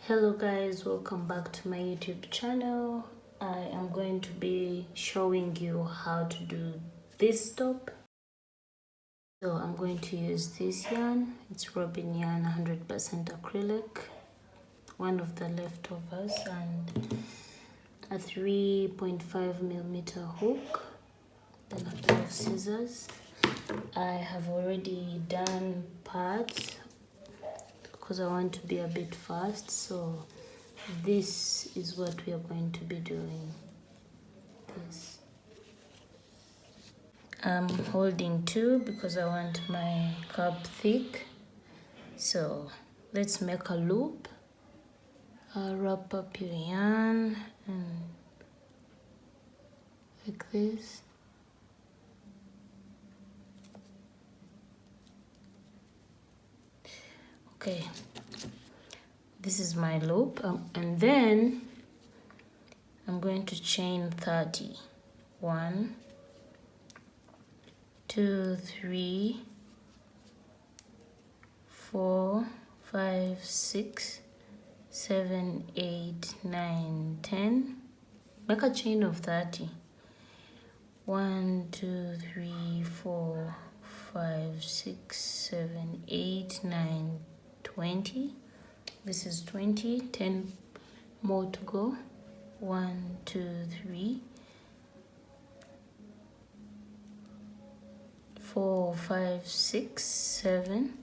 Hello guys, welcome back to my YouTube channel. I am going to be showing you how to do this top. So I'm going to use this yarn. It's Robin yarn 100% acrylic, one of the leftovers, and a 3.5mm hook, then a pair of scissors. I have already done parts because I want to be a bit fast, so this is what we are going to be doing. This I'm holding two because I want my cup thick, so let's make a loop. Wrap up your yarn and like this. Okay, this is my loop, and then I'm going to chain 30. 1, 2, 3, 4, 5, 6, 7, 8, 9, 10. Make a chain of 30. 1, 2, 3, 4, 5, 6, 7, 8, 9, 20. This is 20. 10 more to go. 1, 2, 3, 4, 5, 6, 7,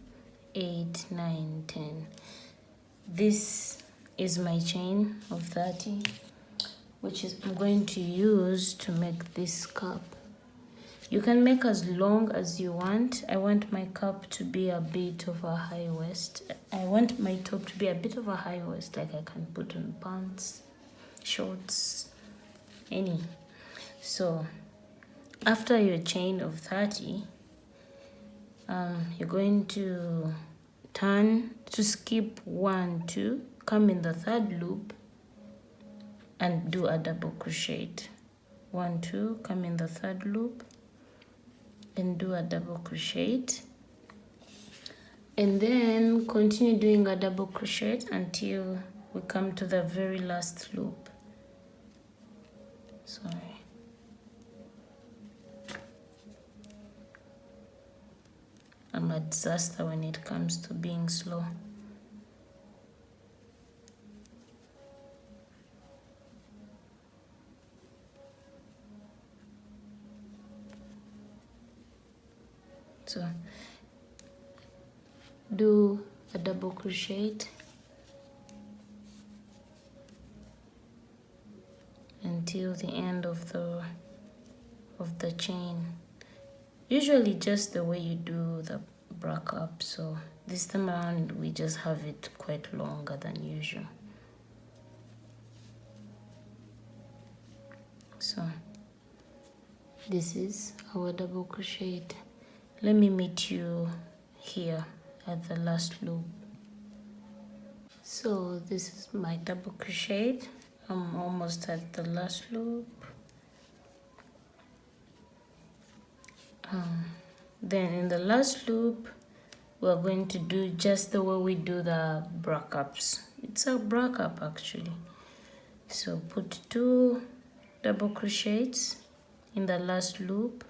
8, 9, 10. This is my chain of 30, which is I'm going to use to make this cup. You can make as long as you want. I want my cup to be a bit of a high waist. I want my top to be a bit of a high waist, like I can put on pants, shorts, any. So after your chain of 30, you're going to turn to skip 1, 2, come in the third loop and do a double crochet. 1, 2, come in the third loop and do a double crochet, and then continue doing a double crochet until we come to the very last loop. Sorry. I'm a disaster when it comes to being slow. So do a double crochet until the end of the chain. Usually just the way you do the brack up, so this time around we just have it quite longer than usual. So this is our double crochet. Let me meet you here at the last loop. So this is my double crochet. I'm almost at the last loop. Then in the last loop we're going to do just the way we do the brack ups. It's a brack up actually. So put 2 double crochets in the last loop,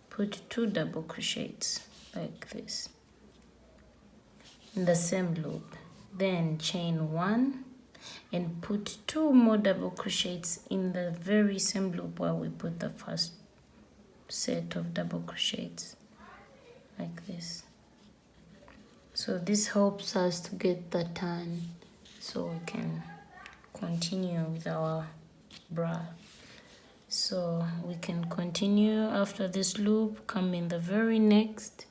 put 2 double crochets like this in the same loop, then chain 1 and put 2 more double crochets in the very same loop where we put the first set of double crochets like this. So this helps us to get the turn so we can continue with our bra. So we can continue after this loop, come in the very next.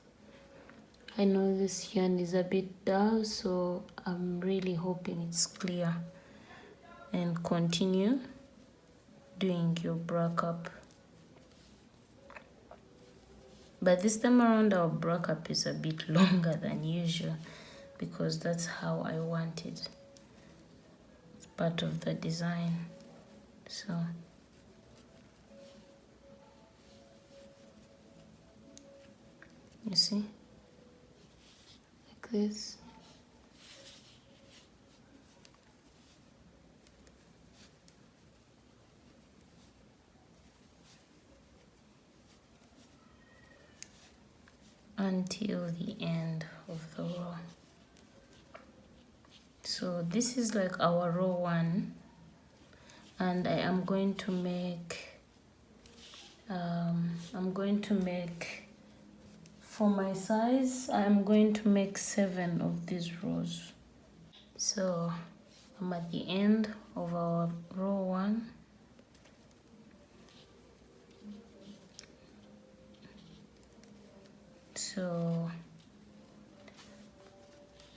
I know this yarn is a bit dull, so I'm really hoping it's clear, and continue doing your brack up. But this time around our brack up is a bit longer than usual because that's how I want it. It's part of the design. So you see, like this. until the end of the row. So this is like our row 1, and I am going to make for my size, I'm going to make 7 of these rows. So I'm at the end of our row 1. So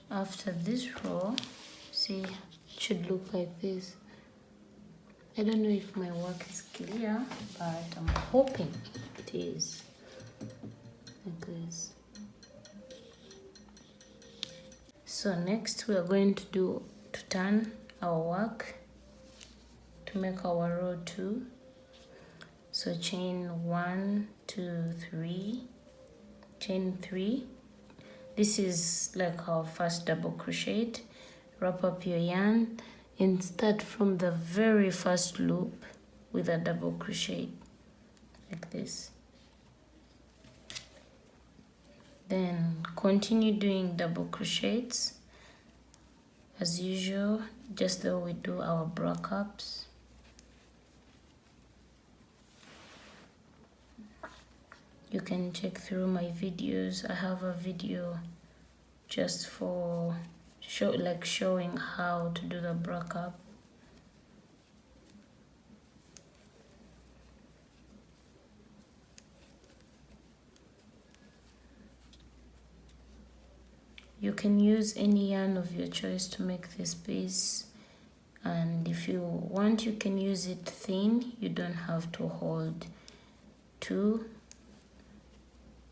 after this row, see, it should look like this. I don't know if my work is clear, but I'm hoping it is. Like this. So next we are going to turn our work to make our row 2. So chain 1, 2, 3, chain 3. This is like our first double crochet. Wrap up your yarn and start from the very first loop with a double crochet like this. Then continue doing double crochets as usual, just though we do our bra cups. You can check through my videos. I have a video just for showing how to do the bra cup. You can use any yarn of your choice to make this piece, and if you want, you can use it thin. You don't have to hold 2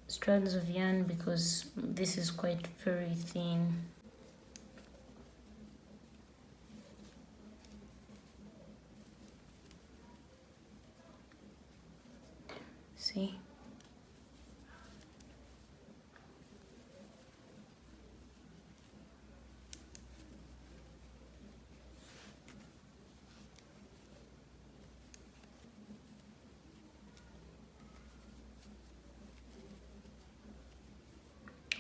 strands of yarn because this is quite very thin. See?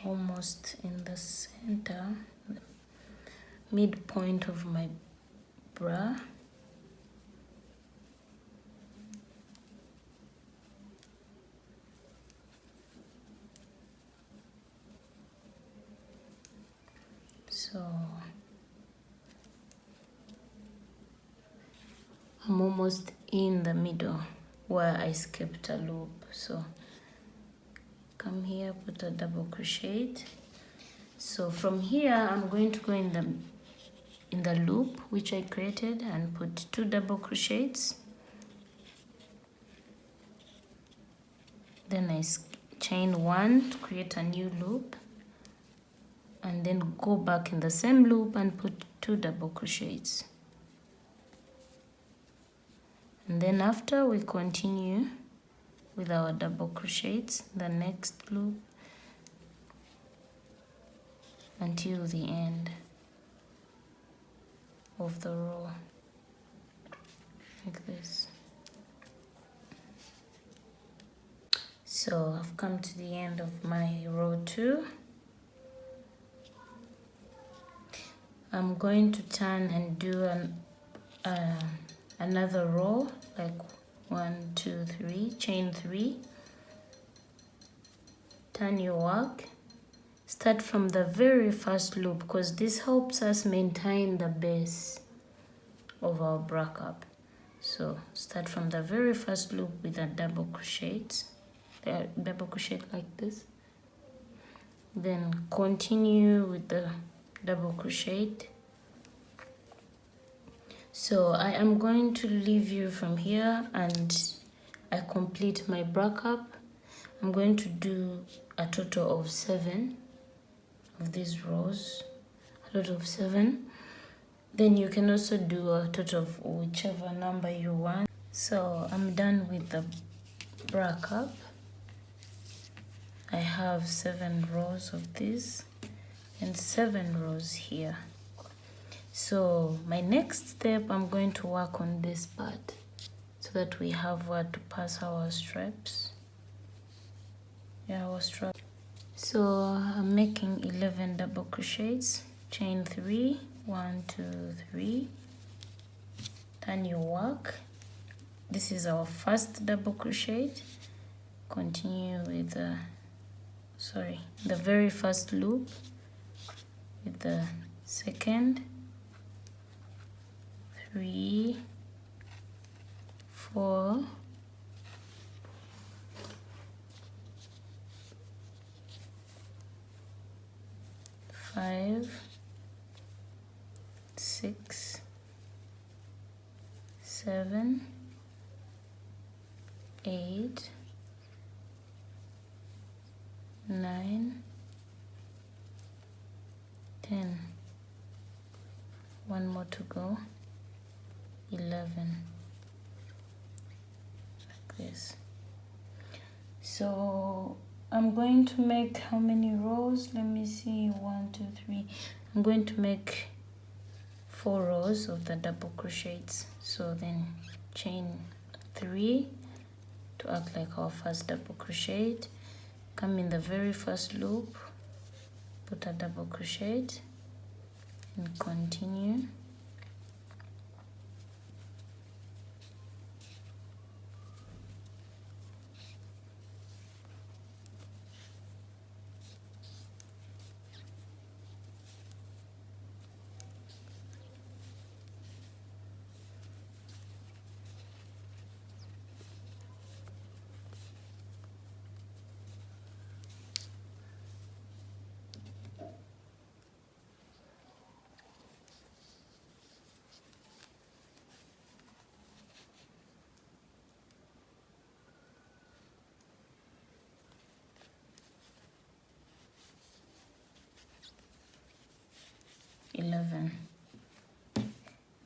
Almost in the center, midpoint of my bra. So I'm almost in the middle where I skipped a loop. So come here, put a double crochet. So from here I'm going to go in the loop which I created and put 2 double crochets. Then I chain 1 to create a new loop, and then go back in the same loop and put 2 double crochets. And then after, we continue with our double crochets the next loop until the end of the row, like this. So I've come to the end of my row 2. I'm going to turn and do another row, like 1, 2, 3, chain 3. Turn your work. Start from the very first loop because this helps us maintain the base of our bra cup. So start from the very first loop with a double crochet, like this. Then continue with the double crochet. So I am going to leave you from here and I complete my bra cup. I'm going to do a total of 7 of these rows, a total of 7. Then you can also do a total of whichever number you want. So I'm done with the bra cup. I have 7 rows of this and 7 rows here. So my next step, I'm going to work on this part so that we have where to pass our straps. Yeah, our strap. So I'm making 11 double crochets, chain 3, 1 2 3, turn your work. This is our first double crochet. Continue with the very first loop with the second, 3 4 5 6 7 8 9 10. One more to go. 11. Like this. So I'm going to make how many rows? Let me see. 1 2 3. I'm going to make 4 rows of the double crochets. So then chain 3 to act like our first double crochet. Come in the very first loop, put a double crochet and continue.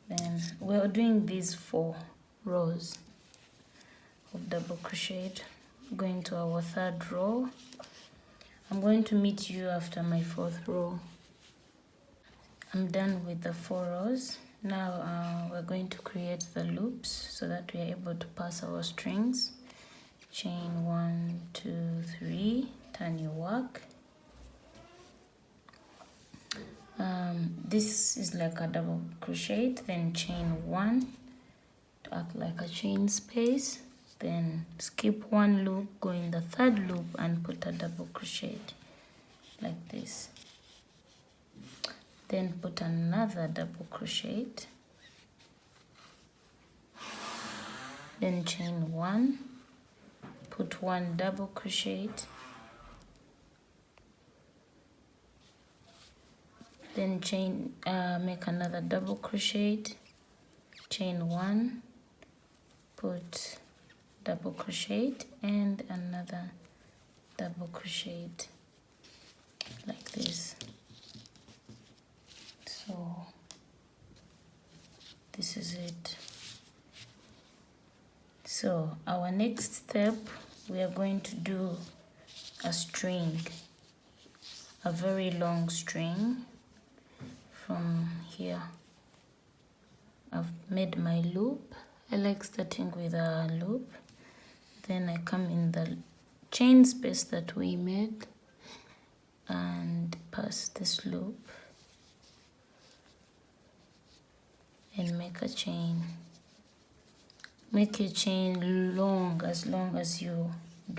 Then we're doing these 4 rows of double crochet. Going to our 3rd row. I'm going to meet you after my 4th row. I'm done with the 4 rows. Now we're going to create the loops so that we are able to pass our strings. Chain 1 2 3, turn your work. This is like a double crochet, then chain 1 to act like a chain space, then skip 1 loop, go in the 3rd loop and put a double crochet like this, then put another double crochet, then chain 1, put 1 double crochet, then chain make another double crochet, chain 1, put double crochet and another double crochet like this. So this is it. So our next step, we are going to do a string, a very long string. From here I've made my loop. I like starting with a loop, then I come in the chain space that we made and pass this loop and make a chain. Make your chain long as you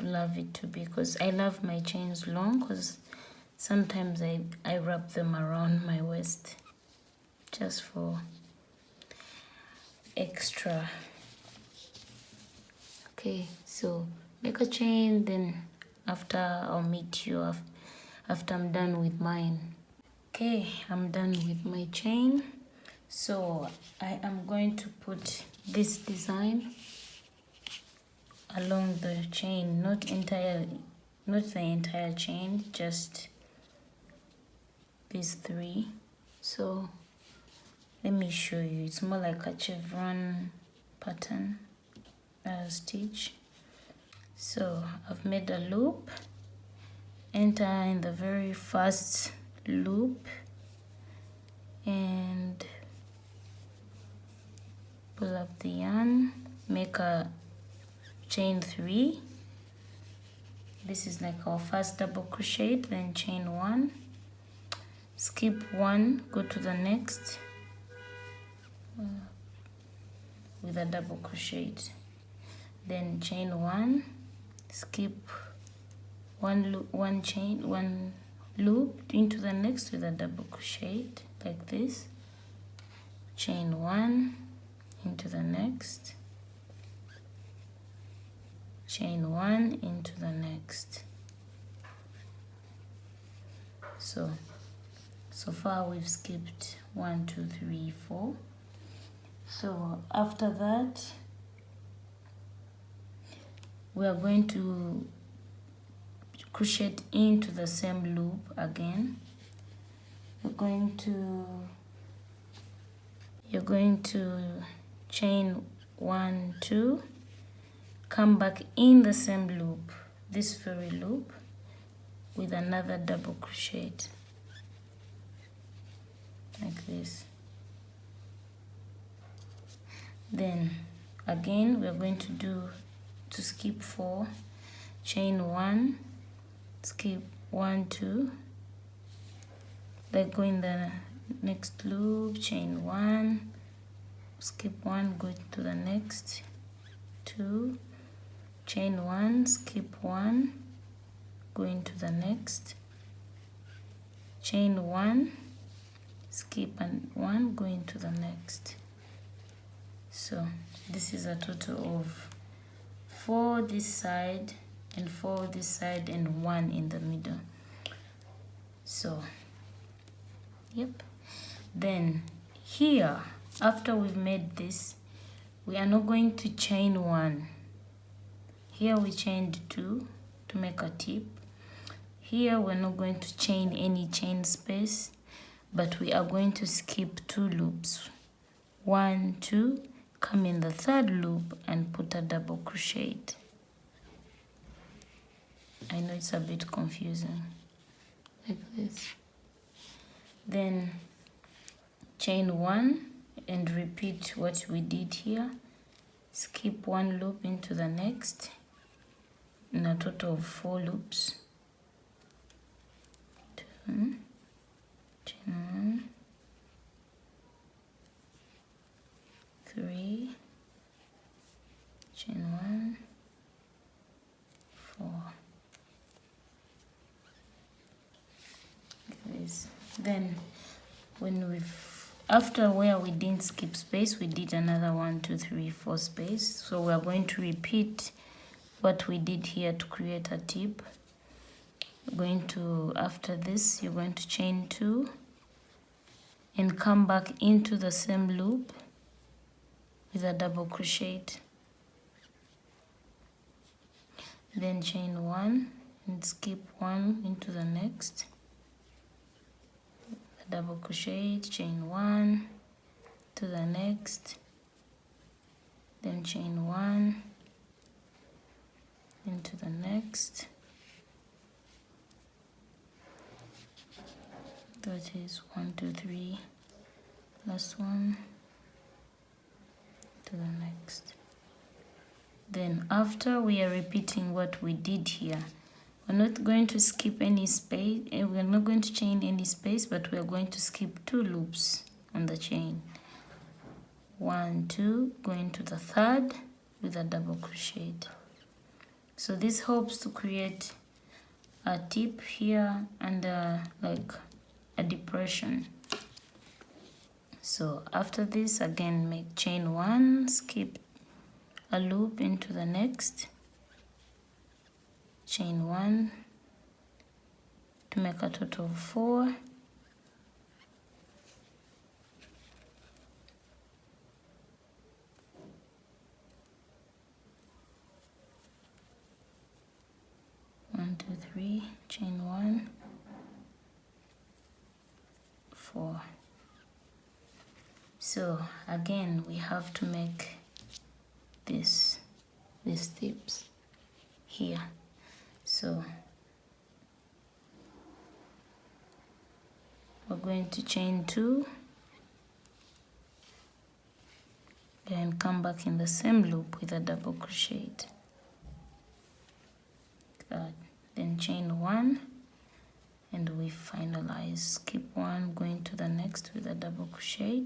love it to be, because I love my chains long, because sometimes I wrap them around my waist just for extra. Okay, so make a chain, then after I'll meet you after I'm done with mine. Okay, I'm done with my chain. So I am going to put this design along the chain, not the entire chain, just these 3. So let me show you. It's more like a chevron pattern stitch. So I've made a loop, enter in the very first loop and pull up the yarn, make a chain 3, this is like our first double crochet, then chain 1, skip 1, go to the next with a double crochet, then chain 1, skip 1 loop, 1 chain, 1 loop into the next with a double crochet like this, chain 1 into the next, chain 1 into the next. So far we've skipped 1, 2, 3, 4. So after that we are going to crochet into the same loop again. You're going to chain 1, 2, come back in the same loop, this very loop, with another double crochet like this. Then again we are going to skip 4, chain 1, skip 1, 2, then go in the next loop, chain 1, skip 1, go to the next 2, chain 1, skip 1, go into the next, chain 1, skip and 1, go into the next. So this is a total of 4 this side and 4 this side and 1 in the middle. So yep. Then here, after we've made this, we are not going to chain 1. Here we chained 2 to make a tip. Here we're not going to chain any chain space, but we are going to skip 2 loops. 1, 2, come in the third loop and put a double crochet. I know it's a bit confusing, like this. Then chain 1 and repeat what we did here. Skip 1 loop into the next in a total of 4 loops. 2, chain 1, 3, chain 1, 4. Like this. Then when after where we didn't skip space, we did another 1, 2, 3, 4 space. So we are going to repeat what we did here to create a tip. We're going to, after this, you're going to chain 2 and come back into the same loop with a double crochet. Then chain 1 and skip 1 into the next. Double crochet, chain 1 to the next, then chain 1 into the next. That is 1, 2, 3, last one to the next. Then after we are repeating what we did here, we're not going to skip any space, and we're not going to chain any space, but we are going to skip 2 loops on the chain. 1, 2, go into the third with a double crochet. So this helps to create a tip here and like a depression. So after this, again make chain 1, skip a loop into the next, chain 1 to make a total of 4. One, 2, 3, chain 1, 4. So again we have to make these tips here. So we're going to chain 2, then come back in the same loop with a double crochet. Like that. then chain 1, and we finalize. Skip 1, going to the next with a double crochet,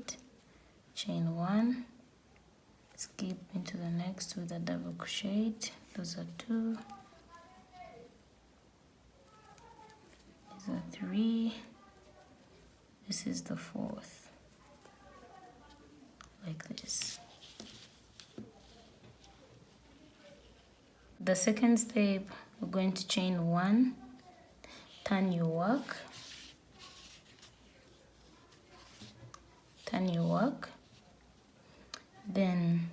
chain 1, skip into the next with a double crochet. Those are 2, these are 3, this is the 4th, like this. The second step, we're going to chain 1, turn your work, then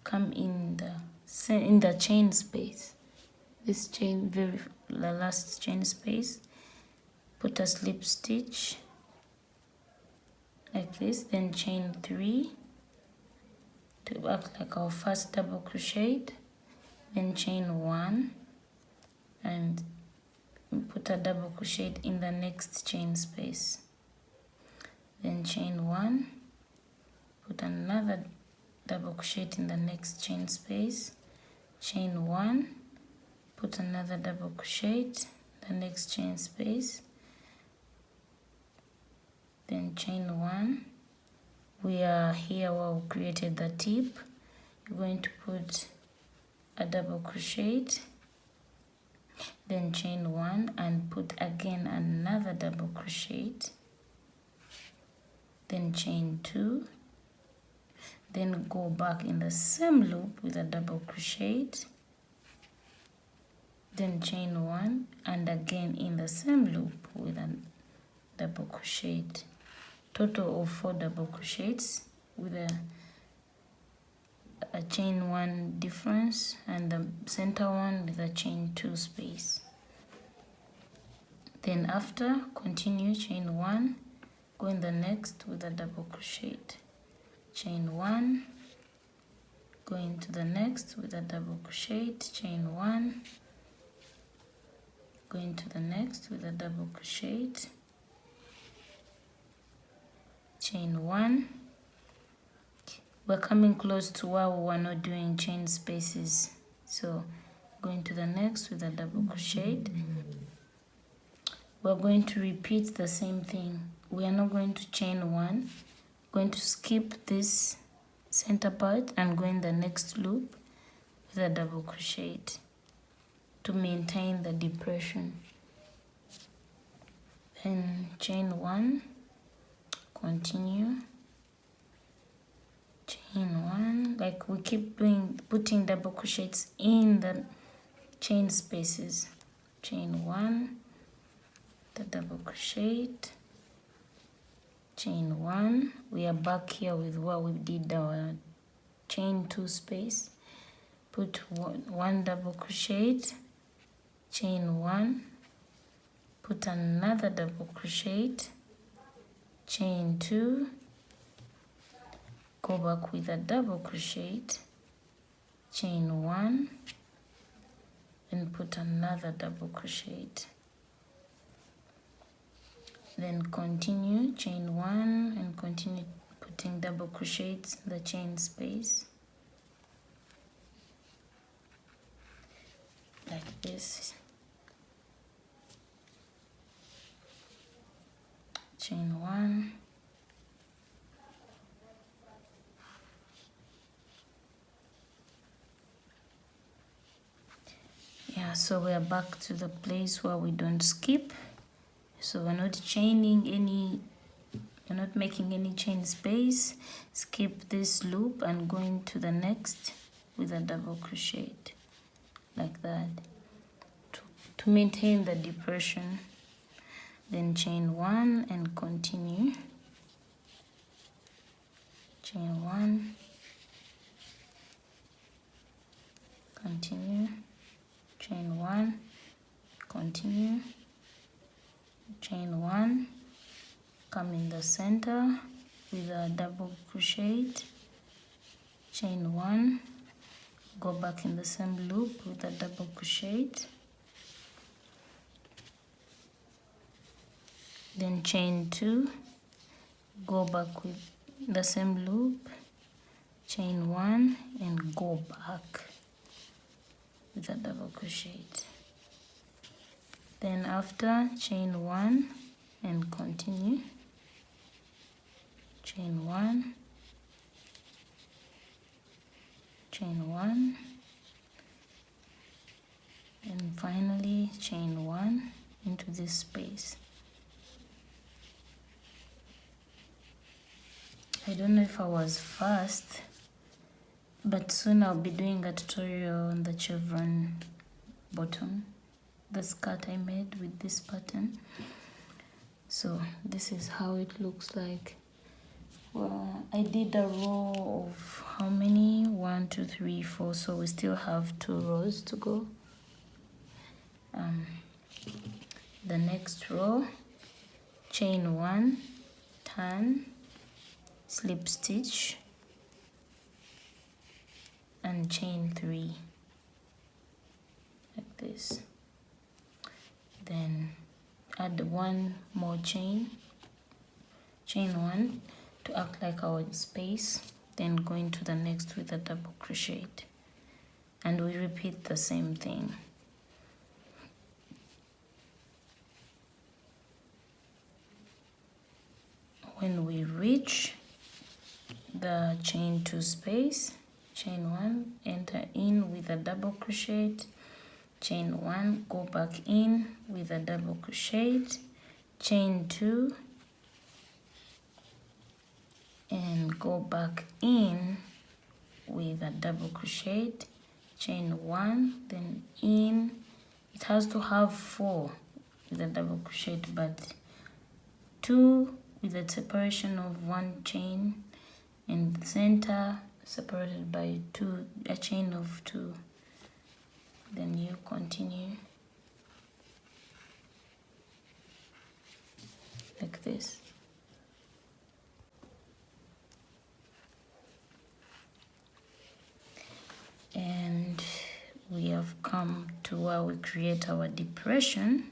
come in the chain space, this chain, the last chain space, put a slip stitch like this, then chain 3 to act like our first double crochet, then chain 1 and put a double crochet in the next chain space, then chain 1, put another double crochet in the next chain space, chain 1, put another double crochet in the next chain space, then chain 1. We are here where we created the tip. You're going to put a double crochet, then chain 1 and put again another double crochet, then chain 2, then go back in the same loop with a double crochet, then chain 1 and again in the same loop with a double crochet. Total of 4 double crochets with a chain 1 difference, and the center one with a chain 2 space. Then after, continue chain 1, go in the next with a double crochet, chain 1, go into the next with a double crochet, chain 1, go into the next with a double crochet, chain 1. We're coming close to where we are not doing chain spaces, so go into the next with a double crochet. We're going to repeat the same thing. We are not going to chain 1, we're going to skip this center part and go in the next loop with a double crochet to maintain the depression. Then chain 1, continue, chain 1, like we keep doing, putting double crochets in the chain spaces, chain 1, the double crochet, chain 1. We are back here with what we did our chain 2 space, put one double crochet, chain 1, put another double crochet, chain 2, go back with a double crochet, chain 1, and put another double crochet, then continue chain 1 and continue putting double crochets in the chain space like this, chain 1, yeah. So we are back to the place where we don't skip, so we're not chaining any, we're not making any chain space. Skip this loop and go into the next with a double crochet like that to maintain the depression. Then chain 1 and continue, chain 1, continue, chain 1, continue, chain 1, come in the center with a double crochet, chain 1, go back in the same loop with a double crochet, then chain 2, go back with the same loop, chain 1 and go back with a double crochet. Then after, chain 1 and continue, chain 1, chain 1, and finally chain 1 into this space. I don't know if I was fast, but soon I'll be doing a tutorial on the chevron bottom, the skirt I made with this pattern. So this is how it looks like. Well, I did a row of how many? 1, 2, 3, 4. So we still have 2 rows to go. The next row, chain 1, turn, slip stitch, and chain 3 like this. Then add 1 more chain 1 to act like our space, then go into the next with a double crochet, and we repeat the same thing. When we reach the chain 2 space, chain 1, enter in with a double crochet, chain 1, go back in with a double crochet, chain 2, and go back in with a double crochet, chain 1, then in. It has to have 4 with a double crochet, but 2 with a separation of 1 chain, and the center separated by 2, a chain of 2. Then you continue like this. And we have come to where we create our depression.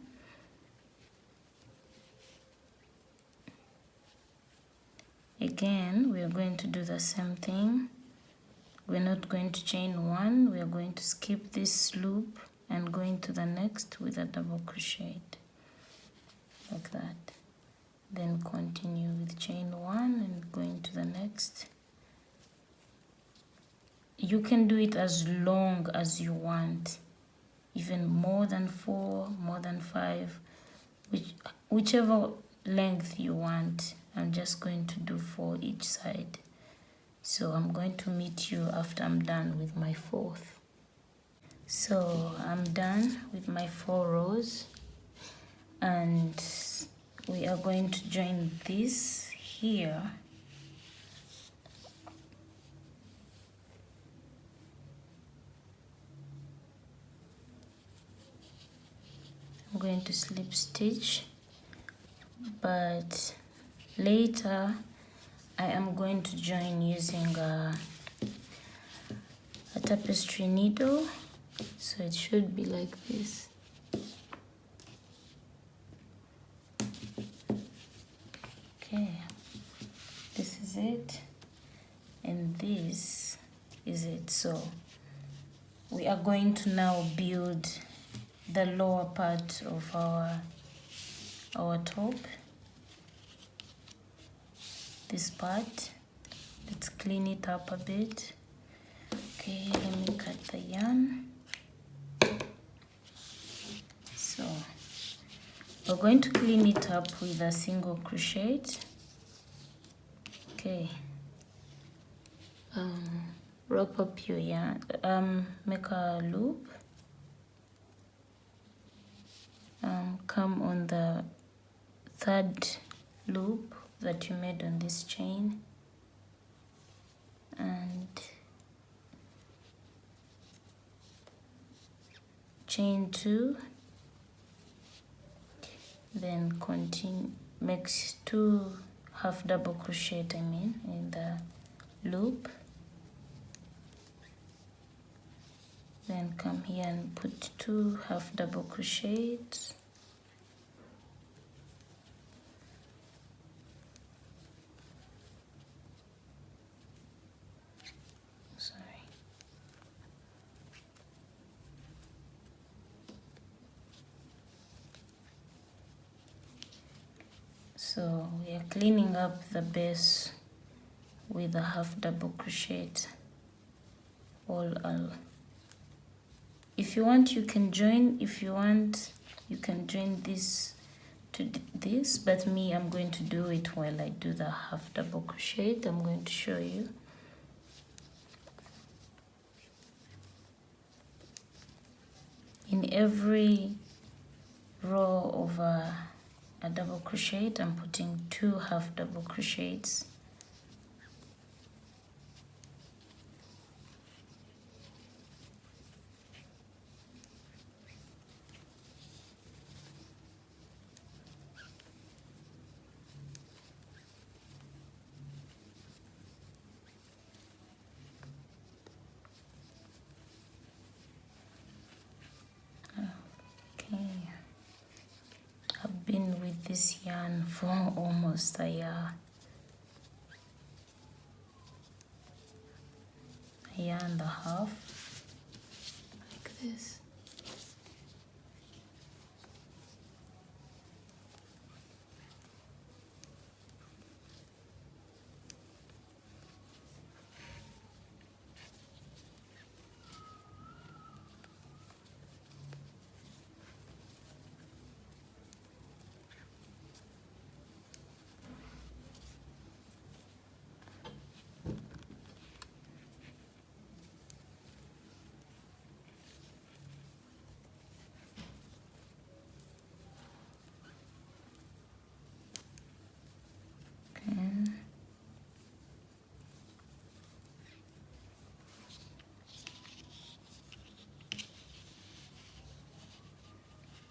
Again, we are going to do the same thing. We're not going to chain 1, we are going to skip this loop and go into the next with a double crochet like that. Then continue with chain 1 and go into the next. You can do it as long as you want, even more than 4, more than 5, whichever length you want. I'm just going to do 4 each side. So I'm going to meet you after I'm done with my 4th. So I'm done with my 4 rows, and we are going to join this here. I'm going to slip stitch, but later I am going to join using a tapestry needle, so it should be like this. Okay, this is it, and this is it. So we are going to now build the lower part of our top. This part, let's clean it up a bit. Okay, let me cut the yarn. So we're going to clean it up with a single crochet. Okay, wrap up your yarn, make a loop, come on the 3rd loop that you made on this chain, and chain 2, then continue, makes 2 half double crochet in the loop, then come here and put 2 half double crochets, So we are cleaning up the base with a half double crochet all. If you want, you can join. If you want, you can join this to this, but me, I'm going to do it while I do the half double crochet. I'm going to show you. In every row of a double crochet, I'm putting 2 half double crochets. Okay, I've been with this yarn for almost a year. A year and a half, like this.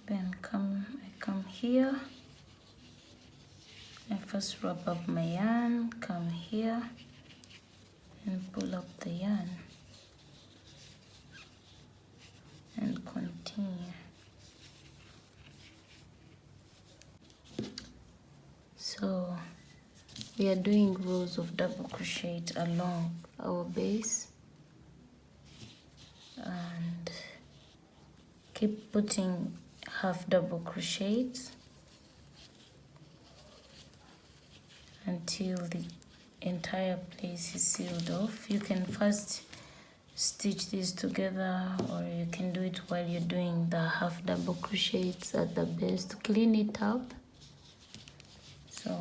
Then I come here. I first wrap up my yarn, come here and pull up the yarn and continue. So we are doing rows of double crochet along our base, and keep putting half double crochets until the entire place is sealed off. You can first stitch these together, or you can do it while you're doing the half double crochets at the base to clean it up. So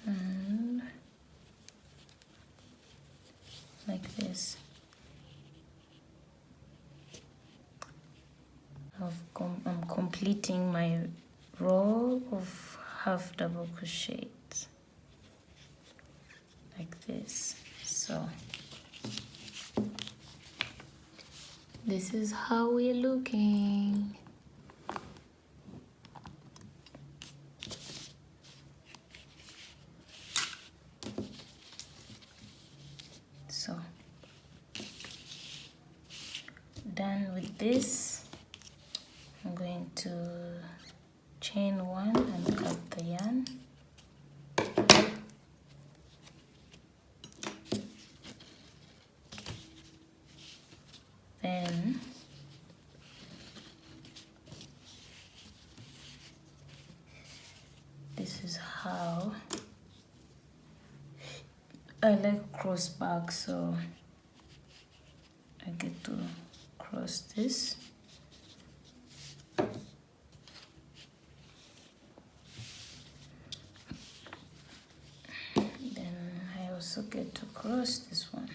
and like this. I'm completing my row of half double crochets like this. So this is how we're looking. So done with this. I'm going to chain 1 and cut the yarn. Then this is how I like cross back, so I get to cross this. Also get to cross this one.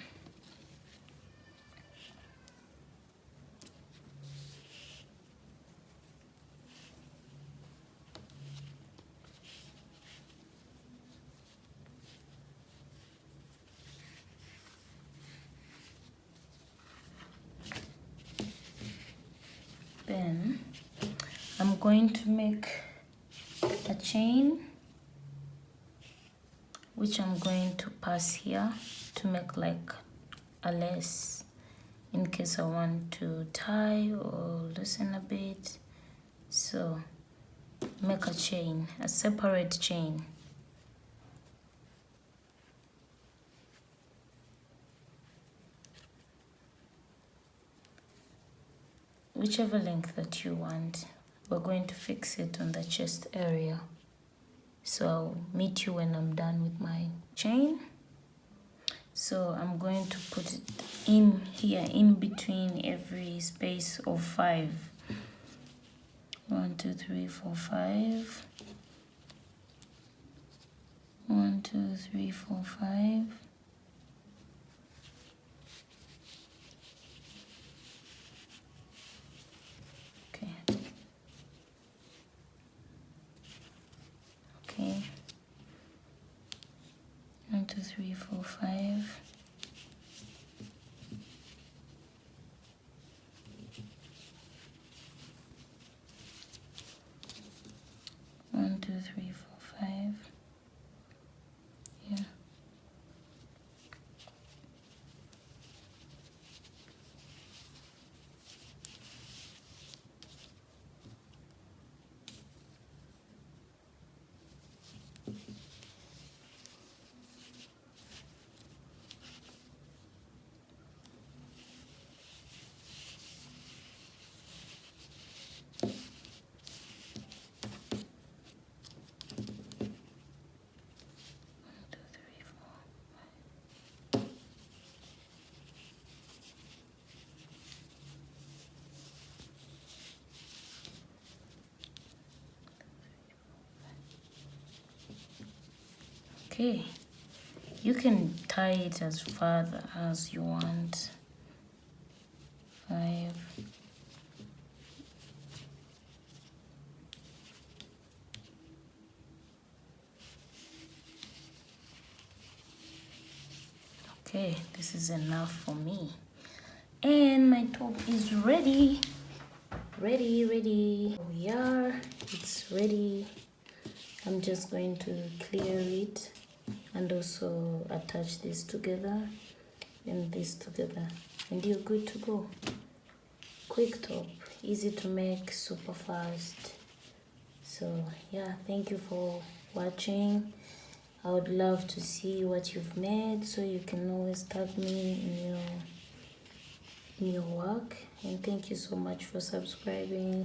Then I'm going to make a chain, which I'm going to pass here to make like a lace in case I want to tie or loosen a bit. So make a chain, a separate chain. whichever length that you want. We're going to fix it on the chest area. So I'll meet you when I'm done with my chain. So I'm going to put it in here, in between every space of 5. 1, 2, 3, 4, 5. 1, 2, 3, 4, 5. Okay. Okay. 1, 2, 3, 4, 5. 1, 2, 3, 4, 5. Yeah. Okay, you can tie it as far as you want. 5. Okay, this is enough for me. And my top is ready. Ready. We are. It's ready. I'm just going to clear it and also attach this together and this together, and you're good to go. Quick top, easy to make, super fast. So yeah, thank you for watching. I would love to see what you've made, so you can always tag me in your work. And thank you so much for subscribing.